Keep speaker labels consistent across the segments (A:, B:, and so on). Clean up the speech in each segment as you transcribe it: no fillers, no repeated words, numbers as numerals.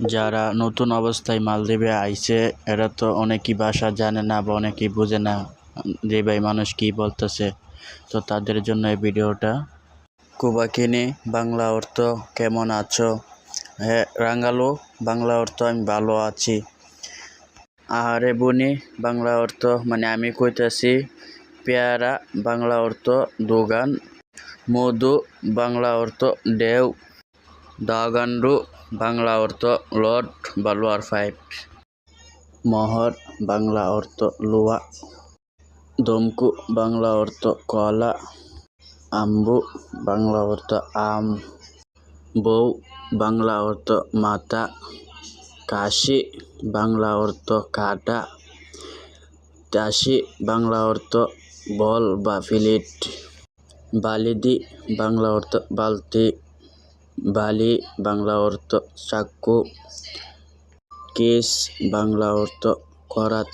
A: যারা নতুন অবস্থায় মালদ্বীপে আইছে এরা তো অনেকই ভাষা জানে না বা অনেকেই বুঝে না যে ভাই মানুষ কি বলতেছে। তো তাদের জন্য এই ভিডিওটা। কুবাকিনি বাংলা অর্থ কেমন আছো? হ্যাঁ রাঙ্গালো বাংলা অর্থ আমি ভালো আছি। আহারে বুনি বাংলা অর্থ মানে আমি কইতাছি। পেয়ারা বাংলা অর্থ দোকান। মধু বাংলা অর্থ ঢেউ। দাগান্ডু বাংলা অর্থ লট বা লোয়ার পাইপ। মহর বাংলা অর্থ লোয়া। দমকু বাংলা অর্থ কলা। আম্বু বাংলা অর্থ আম। বউ বাংলা অর্থ মাথা। কাশি বাংলা অর্থ কাটা। চাষি বাংলা অর্থ বল বা ফিলিট। বালিদি বাংলা অর্থ বালতি। বালি বাংলা অর্থ চাক্কু। কেস বাংলা অর্থ করাত।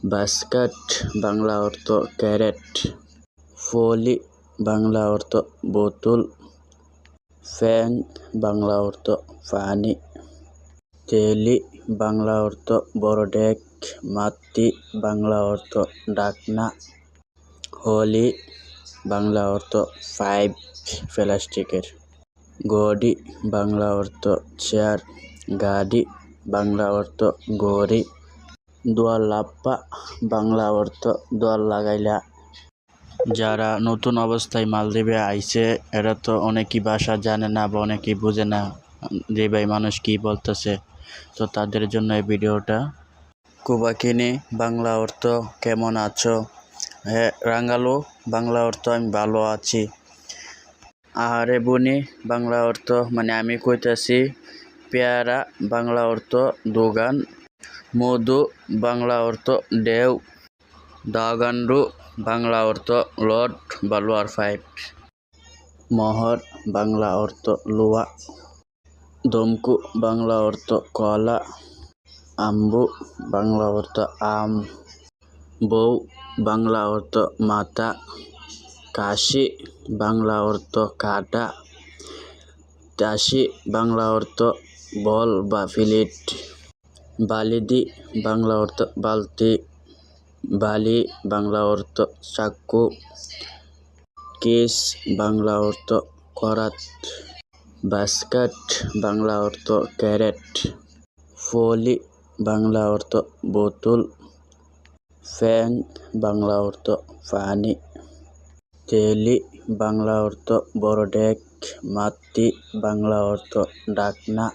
A: বাস্কেট বাংলা অর্থ ক্যারেট। ফলি বাংলা অর্থ বোতল। ফ্যান বাংলা অর্থ পানি। তেলি বাংলা অর্থ বড় ডেক। মাতি বাংলা অর্থ ডাকনা। হলি বাংলা অর্থ পাইপ প্লাস্টিকের। গডি বাংলা অর্থ চেয়ার। গাড়ি বাংলা অর্থ গড়ি। দোয়ার লাপ্পা বাংলা অর্থ দোয়ার লাগাইলা। যারা নতুন অবস্থায় মালদ্বীপে আইছে এরা তো অনেকই ভাষা জানে না বা অনেকেই বুঝে না যে ভাই মানুষ কি বলতেছে। তো তাদের জন্য এই ভিডিওটা। কুবাকিনি বাংলা অর্থ কেমন আছো? হ্যাঁ রাঙ্গালো বাংলা অর্থ আমি ভালো আছি। আহারে বুনি বাংলা অর্থ মানে আমি কইতাছি। পেয়ারা বাংলা অর্থ দোকান। মধু বাংলা অর্থ ঢেউ। দাগান্ডু বাংলা অর্থ লট বা লোয়ার পাইপ। মহর বাংলা অর্থ লোয়া। দমকু বাংলা অর্থ কলা। আম্বু বাংলা অর্থ আম। বউ বাংলা অর্থ মাথা। কাশি বাংলা অর্থ কাটা। চাষি বাংলা অর্থ বল বা ফিলিট। বালিদি বাংলা অর্থ বালতি। বালি বাংলা অর্থ চাক্কু। কেস বাংলা অর্থ করাত। বাস্কেট বাংলা অর্থ ক্যারেট। ফলি বাংলা অর্থ বোতল। ফ্যান বাংলা অর্থ পানি। তেলি বাংলা অর্থ বড় ডেক। মাতি বাংলা অর্থ ডাকনা।